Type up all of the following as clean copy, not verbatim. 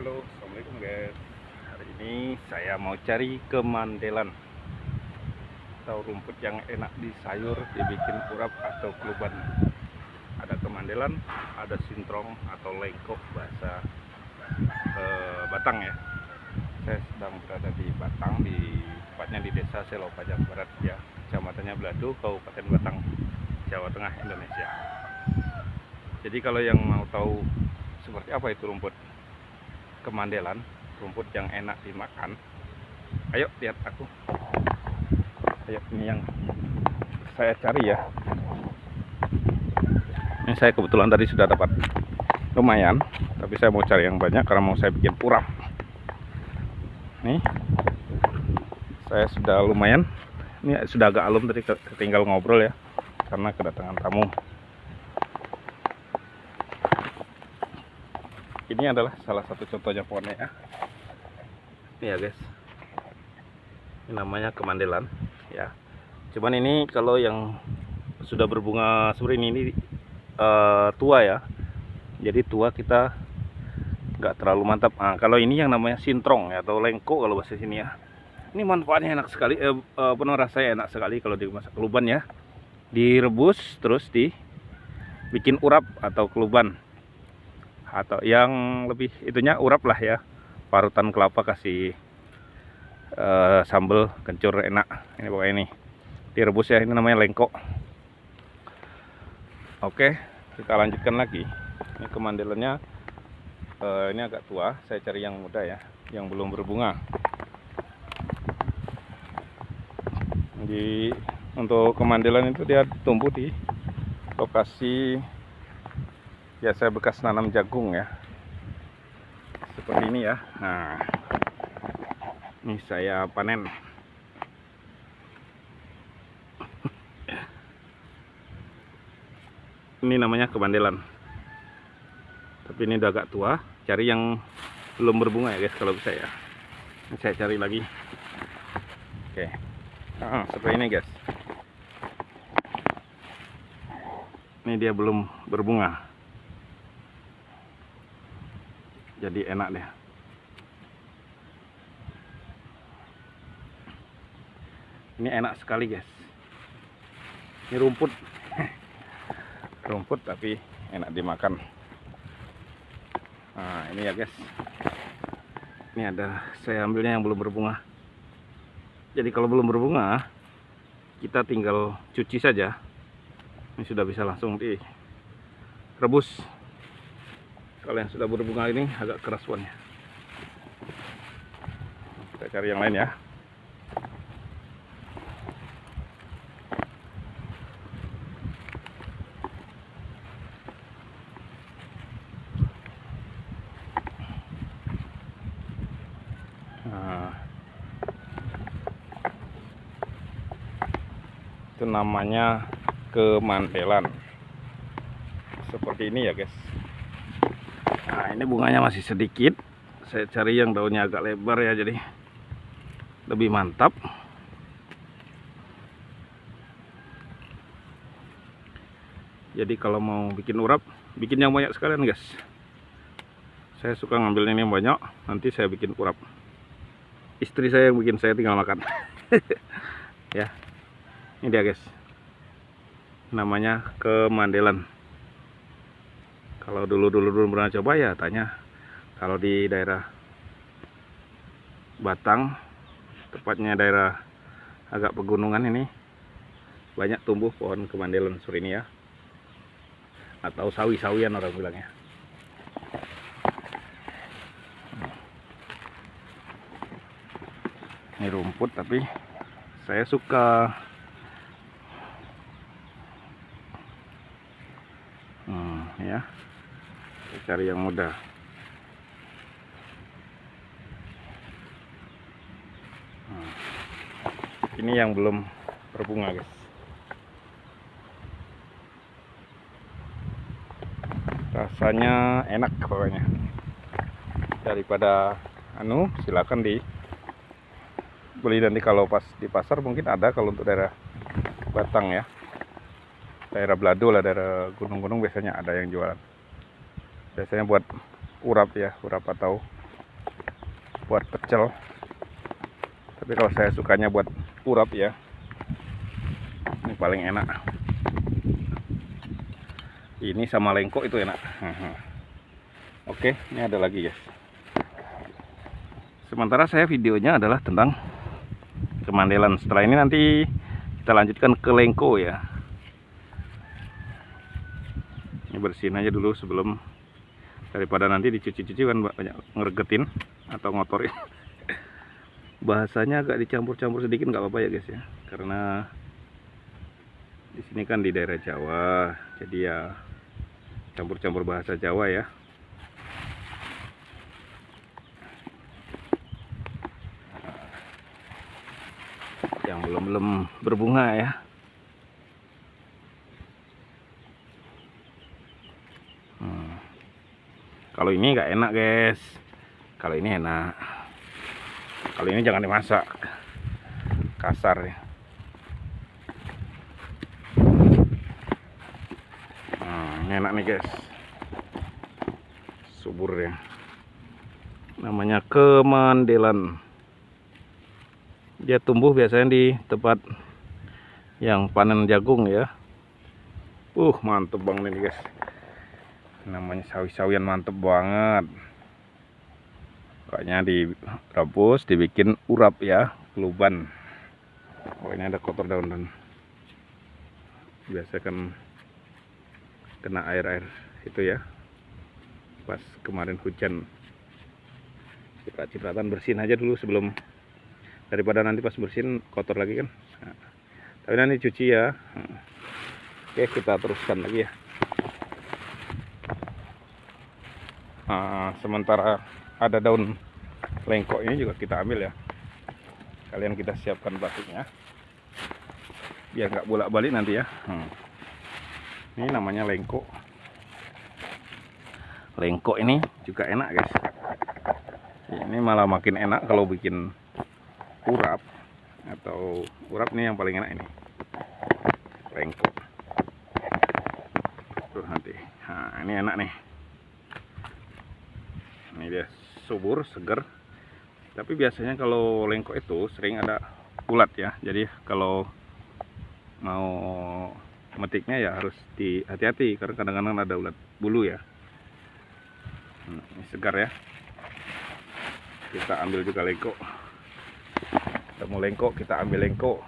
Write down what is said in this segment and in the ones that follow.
Halo, assalamualaikum guys. Hari ini saya mau cari kemandelan atau rumput yang enak di sayur, dibikin urap atau keluban. Ada kemandelan, ada sintrong atau lengkok bahasa Batang ya. Saya sedang berada di Batang, tepatnya di desa Selopajang Barat ya, kecamatannya Belado, Kabupaten Batang, Jawa Tengah, Indonesia. Jadi kalau yang mau tahu seperti apa itu rumput kemandelan, rumput yang enak dimakan, ayo lihat aku. Ayo, ini yang saya cari ya. Ini saya kebetulan tadi sudah dapat lumayan, tapi saya mau cari yang banyak karena mau saya bikin urap. Nih, saya sudah lumayan. Ini sudah agak alum tadi, ketinggal ngobrol ya, karena kedatangan tamu. Ini adalah salah satu contohnya pohonnya ya. Ini ya guys, ini namanya kemandelan ya. Cuman ini kalau yang sudah berbunga seperti ini tua ya. Jadi tua kita nggak terlalu mantap. Nah, kalau ini yang namanya sintrong ya, atau lengko kalau bahasa sini ya. Ini manfaatnya enak sekali, penuh rasanya enak sekali kalau dimasak keluban ya. Direbus terus dibikin urap atau keluban. Atau yang lebih itunya urap lah ya, parutan kelapa kasih sambal kencur enak. Ini pokoknya ini direbus ya, ini namanya lengkok. Oke, kita lanjutkan lagi. Ini kemandelannya ini agak tua, saya cari yang muda ya, yang belum berbunga. Untuk kemandelan itu dia tumbuh di lokasi ya, saya bekas nanam jagung ya, seperti ini ya. Nah, ini saya panen. Ini namanya kemandelan, tapi ini udah agak tua. Cari yang belum berbunga ya guys kalau bisa ya. Ini saya cari lagi. Oke, seperti ini guys. Ini dia belum berbunga, jadi enak deh. Ini enak sekali guys. Ini rumput rumput tapi enak dimakan. Nah, ini ya guys, ini ada, saya ambilnya yang belum berbunga. Jadi kalau belum berbunga kita tinggal cuci saja. Ini sudah bisa langsung direbus. Kalau yang sudah berbunga ini agak keras warnanya. Kita cari yang lain ya. Nah, itu namanya kemandelan. Seperti ini ya guys. Nah, ini bunganya masih sedikit. Saya cari yang daunnya agak lebar ya, jadi lebih mantap. Jadi kalau mau bikin urap, bikin yang banyak sekalian guys. Saya suka ngambil ini yang banyak, nanti saya bikin urap. Istri saya yang bikin, saya tinggal makan. Ya, ini dia guys, namanya kemandelan. Kalau dulu pernah coba ya tanya. Kalau di daerah Batang, tepatnya daerah agak pegunungan, ini banyak tumbuh pohon kemandelan seperti ini ya, atau sawi-sawian orang bilangnya. Ini rumput tapi saya suka. Ya, saya cari yang muda. Ini yang belum berbunga guys. Rasanya enak pokoknya. Daripada silakan beli nanti. Kalau pas di pasar mungkin ada, kalau untuk daerah Batang ya, daerah Belado lah, daerah gunung-gunung biasanya ada yang jualan. Biasanya buat urap ya, urap atau buat pecel. Tapi kalau saya sukanya buat urap ya, ini paling enak. Ini sama lengko itu enak. Oke, ini ada lagi guys. Sementara saya videonya adalah tentang kemandelan. Setelah ini nanti kita lanjutkan ke lengko ya. Ini bersihin aja dulu sebelum, daripada nanti dicuci-cuci kan banyak ngeregetin atau ngotorin. Bahasanya agak dicampur-campur sedikit nggak apa-apa ya guys ya, karena di sini kan di daerah Jawa, jadi ya campur-campur bahasa Jawa ya. Yang belum berbunga ya. Kalau ini nggak enak guys, kalau ini enak. Kalau ini jangan dimasak, kasar ya. Ini enak nih guys, subur ya. Namanya kemandelan. Dia tumbuh biasanya di tempat yang panen jagung ya. Mantep banget nih guys. Namanya sawi-sawian, mantep banget. Kayaknya direbus, dibikin urap ya, keluban. Oh, ini ada kotor daun dan biasa kan kena air itu ya. Pas kemarin hujan, ciprat-cipratan, bersihin aja dulu sebelum, daripada nanti pas bersihin kotor lagi kan. Nah, tapi nanti cuci ya. Oke, kita teruskan lagi ya. Sementara ada daun lengko ini juga kita ambil ya. Kalian kita siapkan plastiknya biar nggak bolak-balik nanti ya. Ini namanya lengko. Lengko ini juga enak guys. Ini malah makin enak kalau bikin urap, atau urap nih yang paling enak ini lengko. Tuh nanti. Nah, ini enak nih. Ini dia subur, seger. Tapi biasanya kalau lengko itu sering ada ulat ya. Jadi kalau mau metiknya ya harus hati-hati, karena kadang-kadang ada ulat bulu ya. Ini segar ya. Kita ambil juga lengko. Ketemu lengko, kita ambil lengko.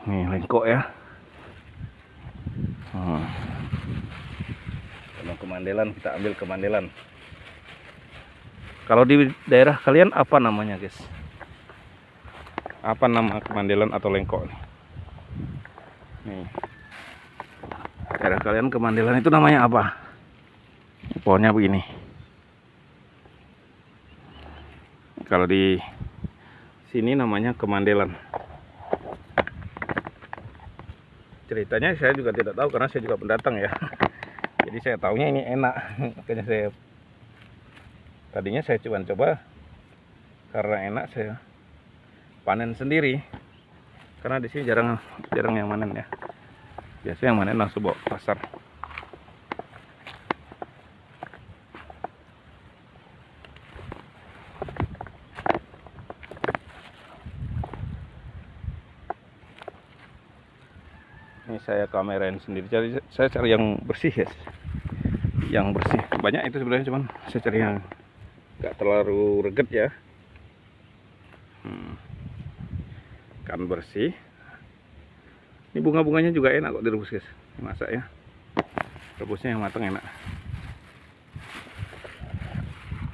Nih lengko ya. Kalau kemandelan, kita ambil kemandelan. Kalau di daerah kalian apa namanya guys? Apa nama kemandelan atau lengko nih? Nih. Daerah kalian kemandelan itu namanya apa? Pohonnya begini. Kalau di sini namanya kemandelan. Ceritanya saya juga tidak tahu karena saya juga pendatang ya. Jadi saya taunya ini enak. Makanya tadinya saya coba karena enak saya panen sendiri. Karena di sini jarang yang manen ya. Biasanya yang manen langsung bawa ke pasar. Ini saya kamerain sendiri, jadi saya cari yang bersih ya, yang bersih. Banyak itu sebenarnya, cuman saya cari yang nggak terlalu reget ya. Kan bersih. Ini bunga-bunganya juga enak kok direbus guys, dimasak ya. Rebusnya yang matang enak.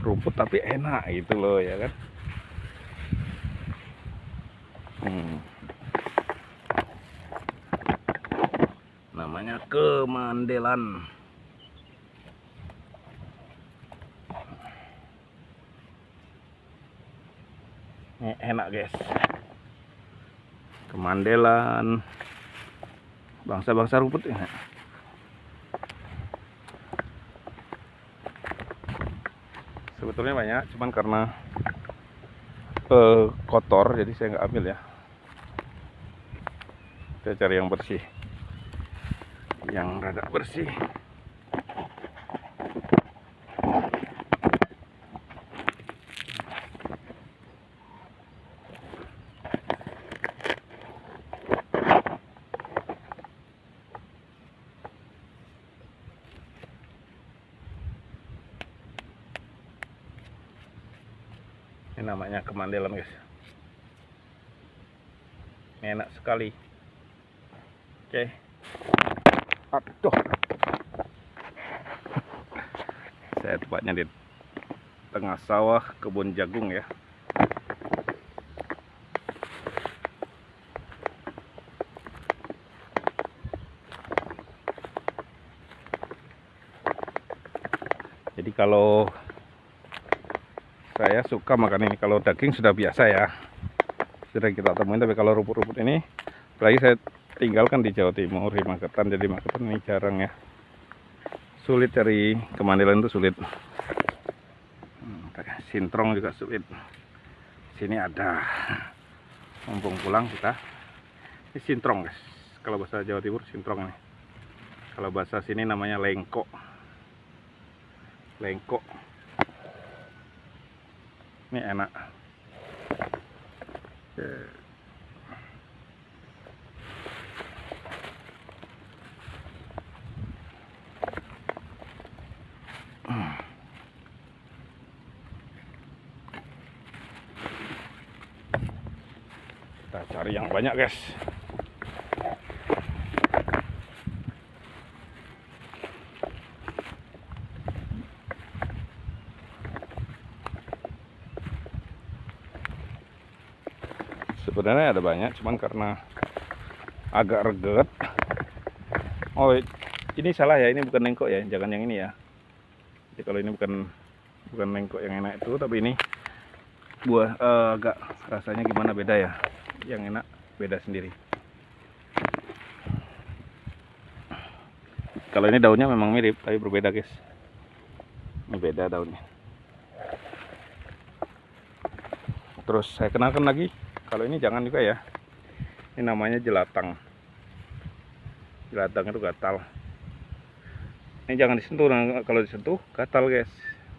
Rumput tapi enak gitu loh ya kan. Namanya kemandelan. Ini enak guys. Kemandelan, bangsa-bangsa rumput ya. Sebetulnya banyak, cuman karena kotor jadi saya nggak ambil ya. Saya cari yang bersih, yang rada bersih. Ini namanya kemandelan, guys. Enak sekali. Oke. Aduh. Saya tepatnya di tengah sawah kebun jagung ya. Jadi kalau saya suka makan ini, kalau daging sudah biasa ya, sudah kita temuin. Tapi kalau rumput-rumput ini, apalagi saya tinggalkan di Jawa Timur, di Magetan. Jadi Magetan ini jarang ya, sulit cari kemandelan, itu sulit. Sintrong juga sulit. Sini ada, mumpung pulang kita. Ini sintrong, guys. Kalau bahasa Jawa Timur sintrong ini. Kalau bahasa sini namanya lengkok. Lengkok. Ini enak. Kita cari yang banyak, guys. Sebenarnya ada banyak, cuman karena agak reget. Oh, ini salah ya, ini bukan lengkok ya, jangan yang ini ya. Jadi kalau ini bukan lengkok yang enak itu, tapi ini buah agak rasanya gimana, beda ya. Yang enak beda sendiri. Kalau ini daunnya memang mirip, tapi berbeda, guys. Ini beda daunnya. Terus saya kenalkan lagi, kalau ini jangan juga ya. Ini namanya jelatang. Jelatang itu gatal. Ini jangan disentuh, kalau disentuh gatal, guys.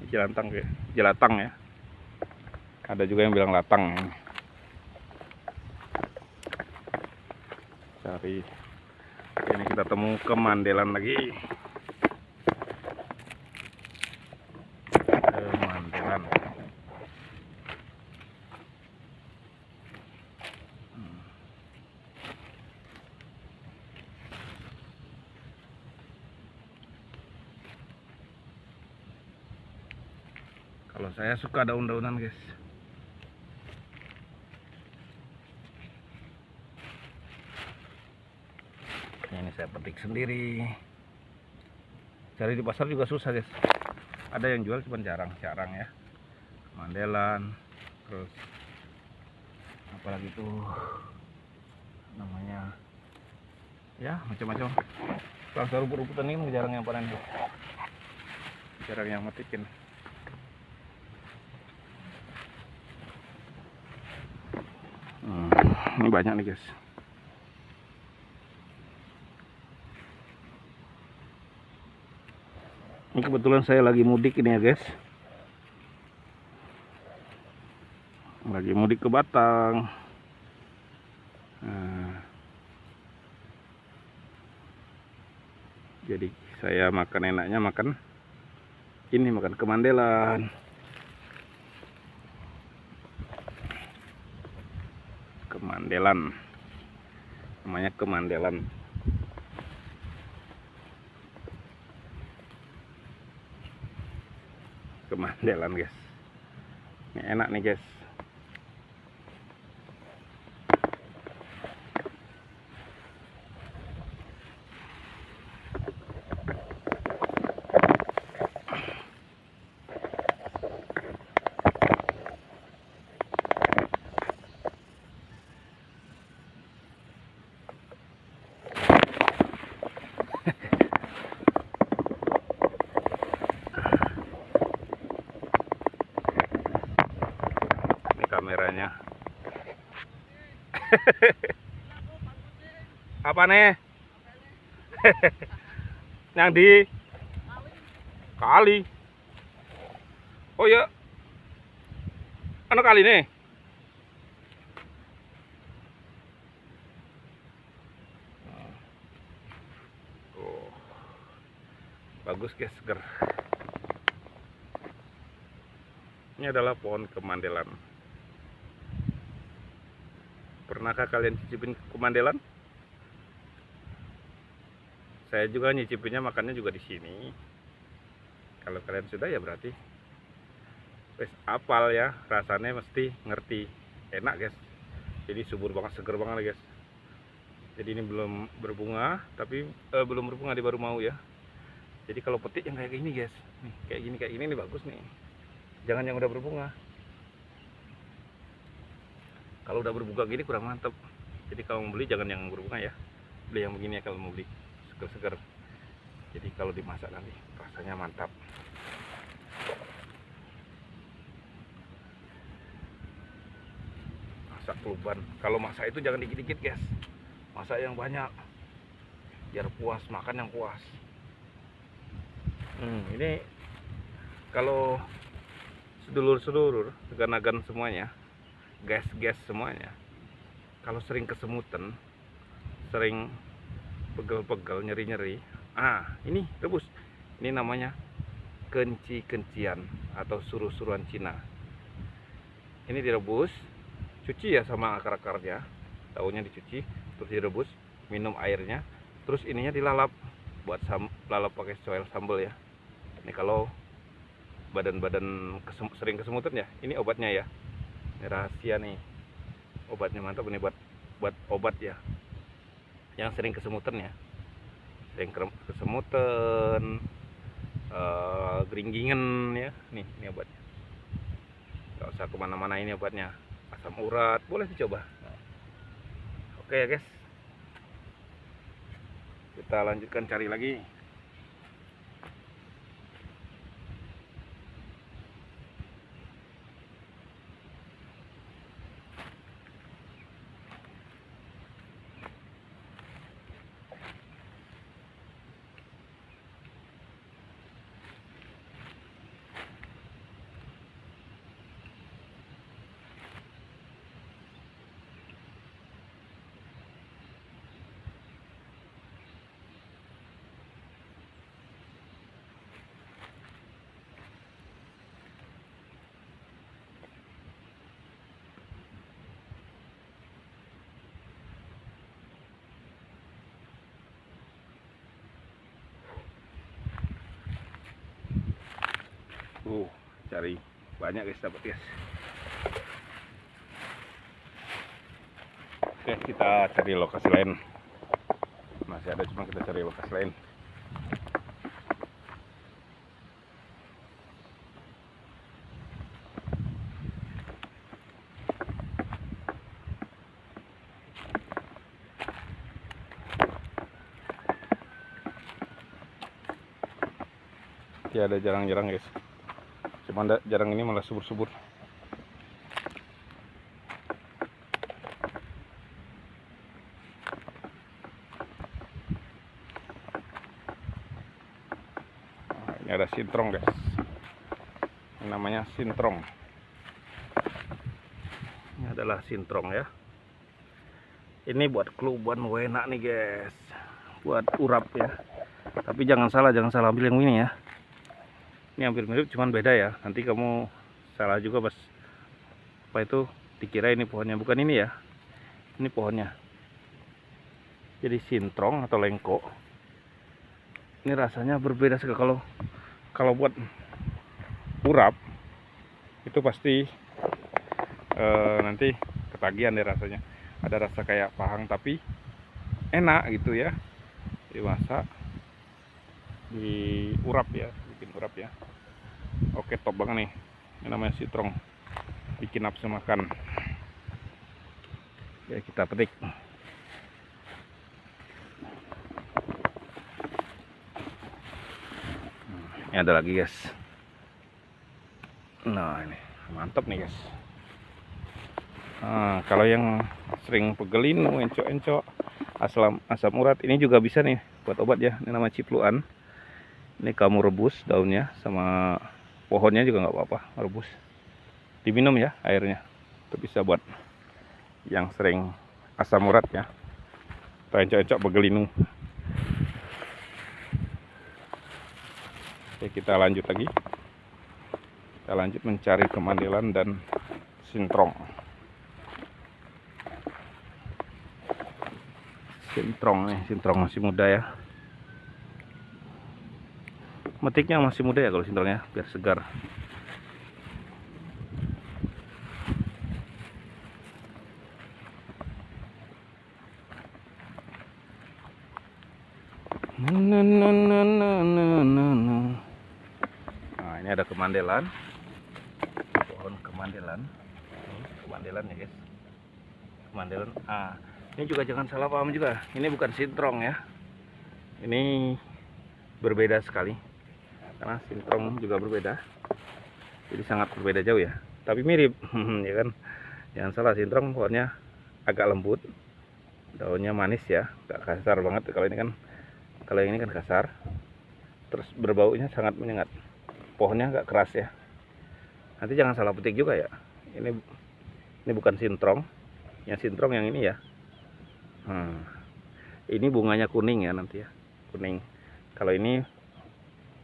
Ini jelatang, guys. Jelatang ya. Ada juga yang bilang latang. Cari. Ini kita temu kemandelan lagi. Kemandelan. Kalau saya suka daun-daunan, guys. Ini saya petik sendiri. Cari di pasar juga susah, guys. Ada yang jual, cuman jarang ya. Kemandelan, terus apalagi tuh namanya, ya macam-macam. Kalau rumput-rumputan ini jarang yang panen, jarang yang metikin. Ini banyak nih, guys. Ini kebetulan saya lagi mudik ini ya, guys. Lagi mudik ke Batang. Jadi saya makan enaknya makan ini, makan kemandelan. Kemandelan. Namanya kemandelan. Kemandelan, guys. Ini enak nih, guys. Kameranya. Apa nih? Yang di kali. Oh ya. Ano kali nih? Oh. Bagus, guys, seger. Ini adalah pohon kemandelan. Pernahkah kalian cicipin kemandelan? Saya juga nyicipinnya, makannya juga di sini. Kalau kalian sudah ya berarti wes apal ya, rasanya mesti ngerti. Enak guys. Jadi subur banget, seger banget guys. Jadi ini belum berbunga, tapi belum berbunga, dia baru mau ya. Jadi kalau petik yang kayak gini guys, nih kayak gini nih bagus nih. Jangan yang udah berbunga. Kalau udah berbunga gini kurang mantep. Jadi kalau mau beli jangan yang berbunga ya. Beli yang begini ya kalau mau beli, seger-seger. Jadi kalau dimasak nanti rasanya mantap. Masak keluban. Kalau masak itu jangan dikit-dikit guys. Masak yang banyak. Biar puas, makan yang puas. Ini kalau sedulur-sedulur, segan-agan semuanya, gas semuanya, kalau sering kesemutan, sering pegel-pegel, nyeri-nyeri, ini rebus. Ini namanya kenci-kencian atau suruh-suruhan Cina. Ini direbus, cuci ya sama akar-akarnya, daunnya dicuci, terus direbus, minum airnya, terus ininya dilalap buat lalap pakai soil sambal ya. Ini kalau badan-badan sering kesemutan ya, ini obatnya ya. Ini rahasia nih, obatnya mantap ini buat obat ya. Yang sering kesemutan ya, sering kesemutan, geringgingan ya. Nih, ini obatnya. Gak usah kemana-mana, ini obatnya. Asam urat, boleh dicoba. Oke ya guys, kita lanjutkan cari lagi. Cari banyak guys, dapat guys. Oke, kita cari lokasi lain. Masih ada, cuma kita cari lokasi lain. Ada jarang-jarang guys, cuma jarang ini malah subur-subur. Ini ada sintrong guys, ini namanya sintrong. Ini adalah sintrong ya. Ini buat keluban enak nih guys, buat urap ya. Tapi jangan salah ambil yang ini ya. Ini hampir mirip, cuman beda ya. Nanti kamu salah juga pas apa itu dikira ini pohonnya, bukan ini ya. Ini pohonnya. Jadi sintrong atau lengko. Ini rasanya berbeda sekali. Kalau buat urap itu pasti nanti ketagihan deh rasanya. Ada rasa kayak pahang tapi enak gitu ya. Dimasak, diurap ya, bikin urap ya. Oke, top banget nih. Ini namanya sintrong, bikin nafsu makan. Ya, kita petik. Ini ada lagi guys. Nah, ini mantap nih guys. Kalau yang sering pegelinu, encok-encok, asam urat, ini juga bisa nih buat obat ya. Ini nama cipluan. Ini kamu rebus daunnya sama pohonnya juga nggak apa-apa, rebus. Diminum ya airnya. Itu bisa buat yang sering asam urat ya. Atau encok-encok pegelinu. Oke, kita lanjut lagi. Kita lanjut mencari kemandelan dan sintrong. Sintrong nih, sintrong masih muda ya. Metiknya masih muda ya kalau sintrongnya, biar segar. Nah, ini ada kemandelan, pohon kemandelan. Kemandelan ya guys, kemandelan. Ini juga jangan salah paham juga, ini bukan sintrong ya, ini berbeda sekali, karena sintrong juga berbeda, jadi sangat berbeda jauh ya, tapi mirip. Ya kan, jangan salah, sintrong pohonnya agak lembut, daunnya manis ya, gak kasar banget. Kalau yang ini kan kasar, terus berbaunya sangat menyengat. Pohonnya agak keras ya, nanti jangan salah petik juga ya. Ini bukan sintrong, yang sintrong yang ini ya. Ini bunganya kuning ya nanti ya, kuning. Kalau ini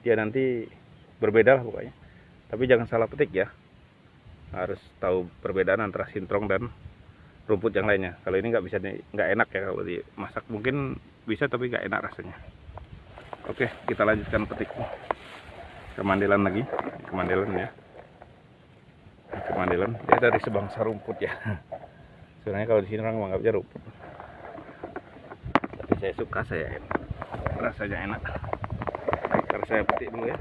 dia nanti berbeda lah pokoknya, tapi jangan salah petik ya, harus tahu perbedaan antara sintrong dan rumput yang lainnya. Kalau ini nggak enak ya kalau dimasak, mungkin bisa tapi nggak enak rasanya. Oke, kita lanjutkan petik kemandelan lagi. Kemandelan ya, kemandelan dia dari sebangsa rumput ya. Sebenarnya kalau di sini orang menganggapnya rumput, tapi saya suka, rasanya enak. Baik, saya petik dulu ya.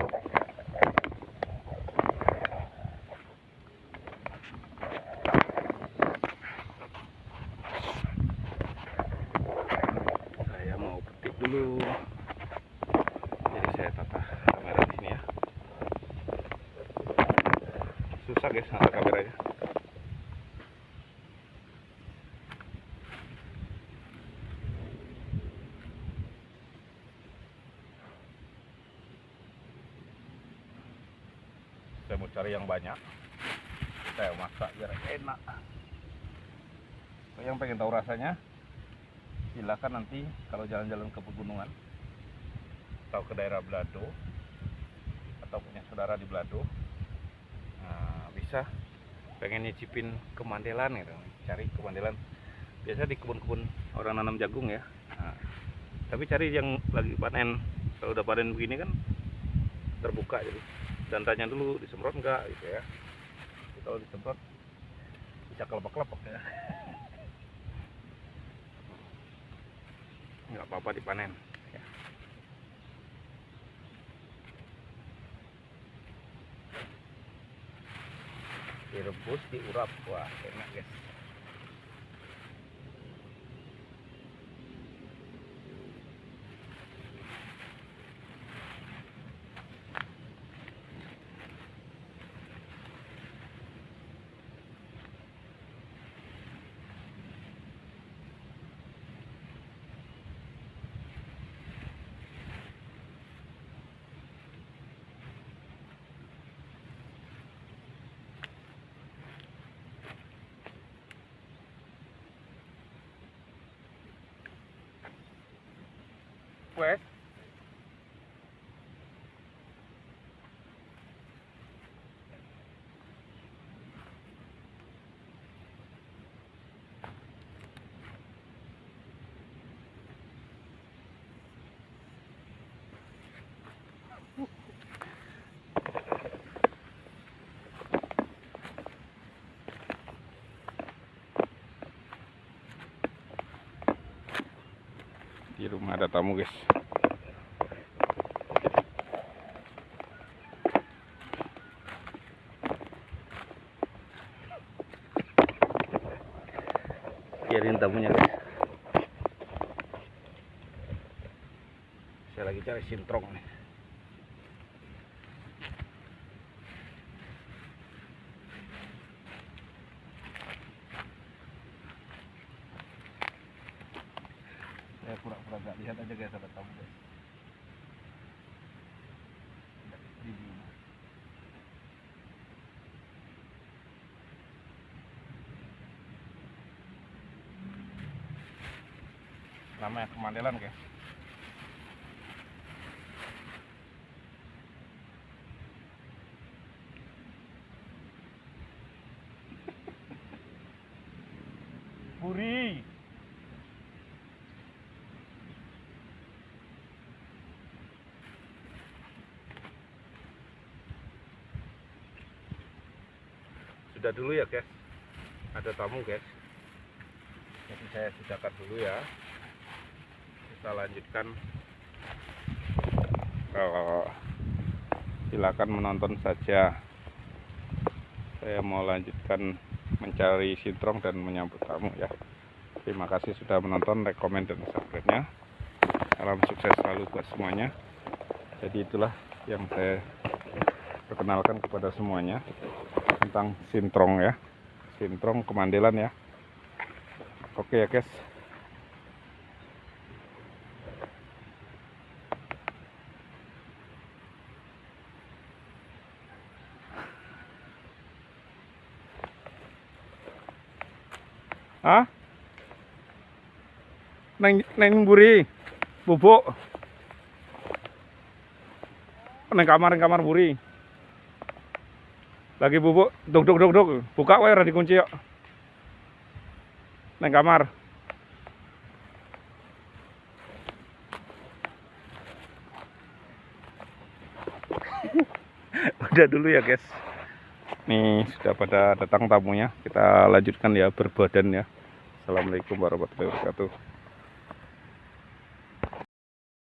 Saya mau petik dulu, jadi saya tata kamera di sini ya. Susah guys nata kameranya. Saya mau cari yang banyak, saya masak biar enak. Yang pengen tahu rasanya, silakan nanti kalau jalan-jalan ke pegunungan atau ke daerah Belado atau punya saudara di Belado, bisa pengen nyicipin kemandelan gitu, cari kemandelan. Biasa di kebun-kebun orang nanam jagung ya. Tapi cari yang lagi panen. Kalau udah panen begini kan terbuka, jadi dan tanya dulu disemprot enggak gitu ya. Kalau disemprot bisa kelepek-kelepek ya. Nggak apa-apa dipanen ya. Direbus, diurap, wah enak guys. Wes. Di rumah ada tamu guys. Biarin tamunya guys. Saya lagi cari sintrong nih. Saya pura-pura gak lihat aja guys, ada tamu guys. Namanya kemandelan guys. Puri. sudah dulu ya guys, ada tamu guys, jadi saya sudahkan dulu ya. Kita lanjutkan, silakan menonton saja. Saya mau lanjutkan mencari sintrong dan menyambut tamu ya. Terima kasih sudah menonton, like, komen, dan subscribe-nya. Salam sukses selalu buat semuanya. Jadi itulah yang saya perkenalkan kepada semuanya tentang sintrong ya, sintrong kemandelan ya. Oke ya guys. Ah, neng buri, bubuk, neng kamar buri. Lagi bubuk, duk, buka wae ora dikunci yuk. Neng kamar. Udah dulu ya guys. Nih sudah pada datang tamunya. Kita lanjutkan ya berbadan ya. Assalamualaikum warahmatullahi wabarakatuh.